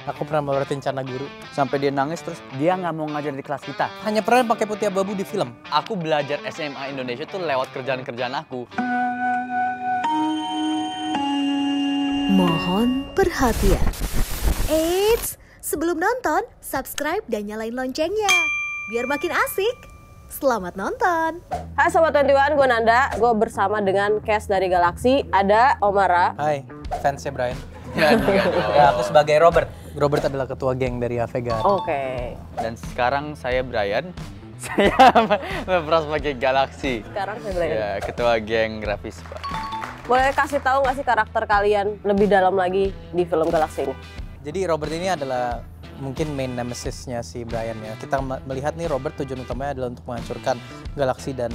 Aku pernah melototin cana guru. Sampai dia nangis terus dia nggak mau ngajar di kelas kita. Hanya pernah pakai putih abu-abu di film. Aku belajar SMA Indonesia tuh lewat kerjaan-kerjaan aku. Mohon perhatian. Eits, sebelum nonton, subscribe dan nyalain loncengnya. Biar makin asik. Selamat nonton. Hai Sobat 21, gue Nanda. Gue bersama dengan cast dari Galaxy. Ada Omara. Hai, fansnya Brian. Ya, Ya, aku sebagai Robert. Robert adalah ketua geng dari Avega. Oke. Dan sekarang saya Brian. Saya pernah pakai Galaxy. Sekarang saya Brian. Ya, ketua geng grafis, Pak. Boleh kasih tahu nggak sih karakter kalian lebih dalam lagi di film Galaxy ini? Jadi Robert ini adalah mungkin main nemesisnya si Brian ya. Kita melihat nih Robert tujuan utamanya adalah untuk menghancurkan Galaxy dan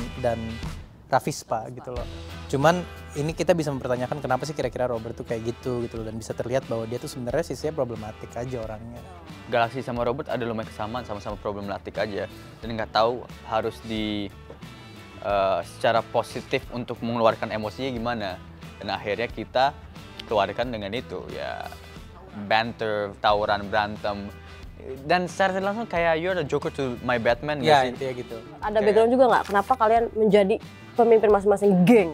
Ravispa gitu loh. Cuman ini kita bisa mempertanyakan kenapa sih kira-kira Robert tuh kayak gitu loh, dan bisa terlihat bahwa dia tuh sebenarnya sisinya problematik aja orangnya. Galaxy sama Robert ada lumayan kesamaan, sama-sama problematik aja. Dan nggak tahu harus secara positif untuk mengeluarkan emosinya gimana. Dan akhirnya kita keluarkan dengan itu ya, banter, tawuran, berantem. Dan secara langsung kayak you're the Joker to my Batman Ya, sih? intinya gitu. Ada background juga nggak? Kenapa kalian menjadi pemimpin masing-masing geng?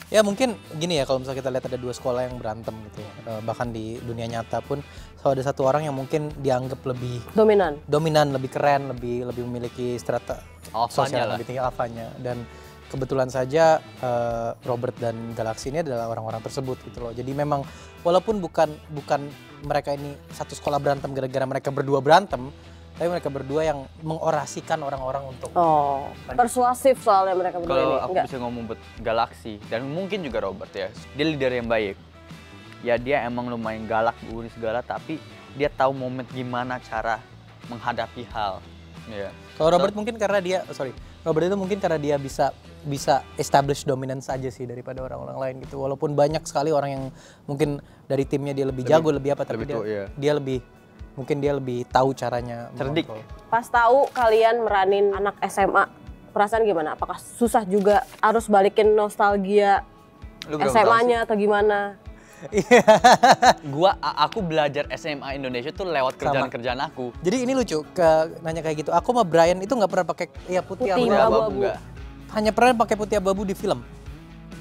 Ya mungkin gini ya, kalau misalnya kita lihat ada dua sekolah yang berantem gitu ya. Bahkan di dunia nyata pun kalau ada satu orang yang mungkin dianggap lebih dominan, lebih keren, lebih memiliki strata sosial yang lebih tinggi, alfanya. Dan kebetulan saja Robert dan Galaxy ini adalah orang-orang tersebut gitu loh. Jadi memang walaupun bukan mereka ini satu sekolah berantem gara-gara mereka berdua berantem, tapi mereka berdua yang mengorasikan orang-orang untuk persuasif soalnya mereka berdua ini. Kalau aku bisa ngomong buat Galaxy dan mungkin juga Robert ya, dia leader yang baik. Ya dia emang lumayan galak, gurih segala, tapi dia tahu momen gimana cara menghadapi hal. Ya. Kalau Robert mungkin karena dia, Robert itu mungkin karena dia bisa establish dominance aja sih daripada orang-orang lain gitu. Walaupun banyak sekali orang yang mungkin dari timnya dia lebih jago, lebih apa, tapi dia lebih tahu caranya. Cerdik. Pas tahu kalian meranin anak SMA, perasaan gimana? Apakah susah juga harus balikin nostalgia SMA-nya atau gimana? Aku belajar SMA Indonesia tuh lewat kerjaan-kerjaan aku. Jadi ini lucu, nanya kayak gitu. Aku sama Brian itu nggak pernah pakai putih abu-abu. Hanya pernah pakai putih abu-abu di film.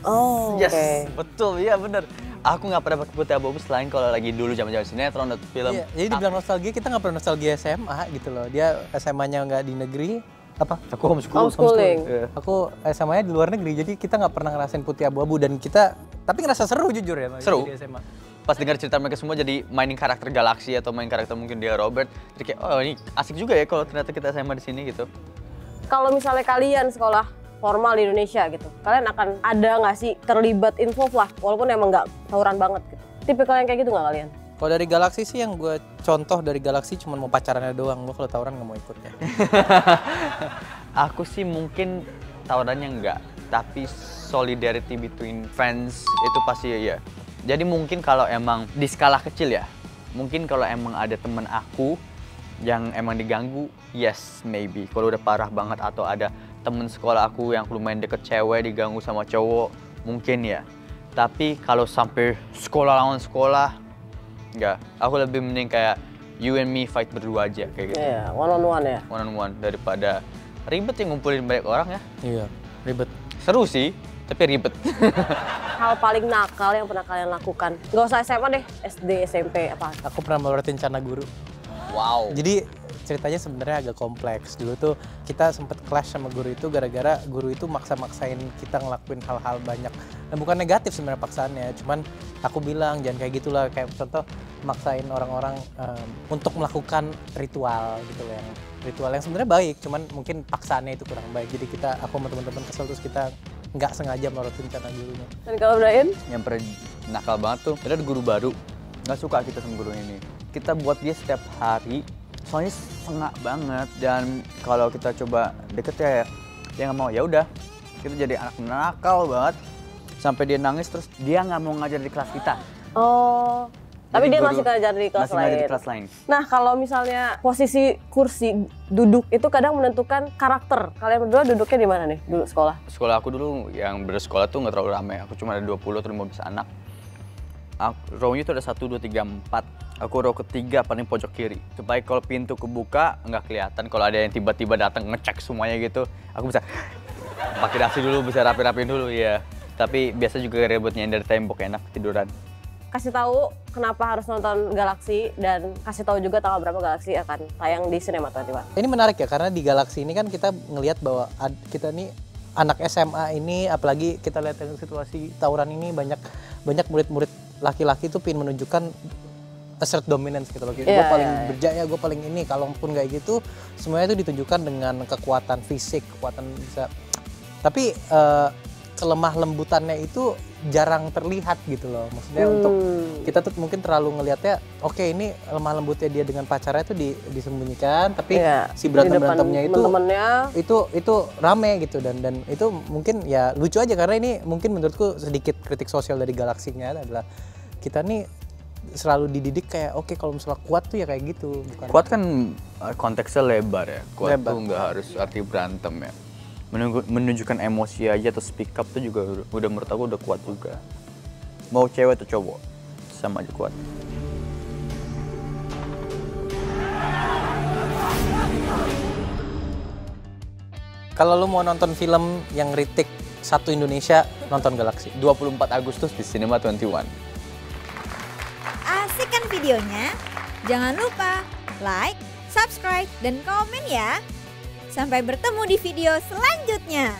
Oh, yes, betul, iya bener. Aku nggak pernah pakai putih abu-abu selain kalau lagi dulu zaman-zaman sinetron atau film. Iya, jadi dibilang nostalgia, kita nggak pernah nostalgia SMA gitu loh. Dia SMA-nya nggak di negeri, aku homeschooling. Aku SMA-nya di luar negeri, jadi kita nggak pernah ngerasain putih abu-abu, dan kita tapi ngerasa seru jujur ya. Seru. Di SMA. Pas dengar cerita mereka semua jadi mainin karakter Galaxy atau main karakter mungkin dia Robert, jadi kayak oh ini asik juga ya kalau ternyata kita SMA di sini gitu. Kalau misalnya kalian sekolah formal di Indonesia gitu, kalian akan ada nggak sih terlibat involve lah, walaupun emang nggak tawuran banget gitu. Tipikal yang kayak gitu nggak kalian? Kalau dari Galaxy sih yang gue contoh dari Galaxy cuma mau pacarannya doang. Lo kalau tawuran nggak mau ikut ya? Aku sih mungkin tawurannya enggak, tapi solidarity between friends itu pasti ya. Jadi mungkin kalau emang di skala kecil ya, mungkin kalau emang ada temen aku yang emang diganggu, yes maybe. Kalau udah parah banget atau ada temen sekolah aku yang lumayan deket cewek diganggu sama cowok, mungkin ya. Tapi kalau sampai sekolah lawan sekolah, enggak. Aku lebih mending kayak you and me fight berdua aja kayak gitu. Iya, one on one ya. One on one daripada ribet yang ngumpulin banyak orang ya. Iya, ribet. Seru sih, tapi ribet. Hal paling nakal yang pernah kalian lakukan? Gak usah SMA deh, SD, SMP, apa? Aku pernah melototin cana guru. Wow. Jadi ceritanya sebenarnya agak kompleks. Dulu tuh kita sempet clash sama guru itu gara-gara guru itu maksa-maksain kita ngelakuin hal-hal banyak. Nah, bukan negatif sebenarnya paksaannya, cuman aku bilang jangan kayak gitulah. Kayak contoh maksain orang-orang untuk melakukan ritual gitu loh, yang ritual yang sebenarnya baik, cuman mungkin paksaannya itu kurang baik. Jadi aku sama teman-teman kesel, terus kita nggak sengaja melorotin cana gurunya. Dan kalau Brian? Yang pernah nakal banget tuh, ada guru baru. Nggak suka kita sama guru ini. Kita buat dia setiap hari, soalnya sengak banget. Dan kalau kita coba deket ya, dia nggak mau. Ya udah, kita jadi anak nakal banget. Sampai dia nangis, terus dia nggak mau ngajar di kelas kita. Oh, tapi dia masih ngajar di kelas masih lain. ngajar di kelas lain. Nah, kalau misalnya posisi kursi duduk itu kadang menentukan karakter. Kalian berdua duduknya di mana nih dulu sekolah? Sekolah aku dulu yang bersekolah tuh nggak terlalu ramai. Aku cuma ada 20 atau 15 anak. Row-nya tuh ada 1, 2, 3, 4. Aku row ketiga paling pojok kiri. Supaya kalau pintu kebuka nggak kelihatan kalau ada yang tiba-tiba datang ngecek semuanya gitu. Aku bisa pakai dasi dulu, bisa rapi-rapiin dulu ya. Tapi biasa juga ributnya dari tembok, enak tiduran. Kasih tahu kenapa harus nonton Galaxy dan kasih tahu juga tanggal berapa Galaxy akan tayang di Cinema 21. Ini menarik ya karena di Galaxy ini kan kita ngelihat bahwa kita nih anak SMA ini, apalagi kita lihat dengan situasi tawuran ini banyak murid-murid laki-laki tuh pengen menunjukkan assert dominance gitu loh. Gue paling berjaya, gue paling ini. Kalaupun kayak gitu, semuanya itu ditunjukkan dengan kekuatan fisik, kekuatan bisa. Tapi kelemah lembutannya itu jarang terlihat gitu loh. Maksudnya untuk kita tuh mungkin terlalu ngelihatnya, oke ini lemah lembutnya dia dengan pacarnya itu disembunyikan, tapi si berantemnya itu rame gitu dan itu mungkin ya lucu aja karena ini mungkin menurutku sedikit kritik sosial dari Galaksinya adalah kita nih selalu dididik kayak oke kalau misalnya kuat tuh ya kayak gitu. Kuat kan konteksnya lebar ya. Kuat tuh nggak harus arti berantem ya. Menunjukkan emosi aja atau speak up tuh juga udah menurut aku udah kuat juga. Mau cewek atau cowok sama aja kuat. Kalau lu mau nonton film yang ritik satu Indonesia, nonton Galaxy. 24 Agustus di Cinema 21. Asik kan videonya? Jangan lupa like, subscribe, dan komen ya. Sampai bertemu di video selanjutnya.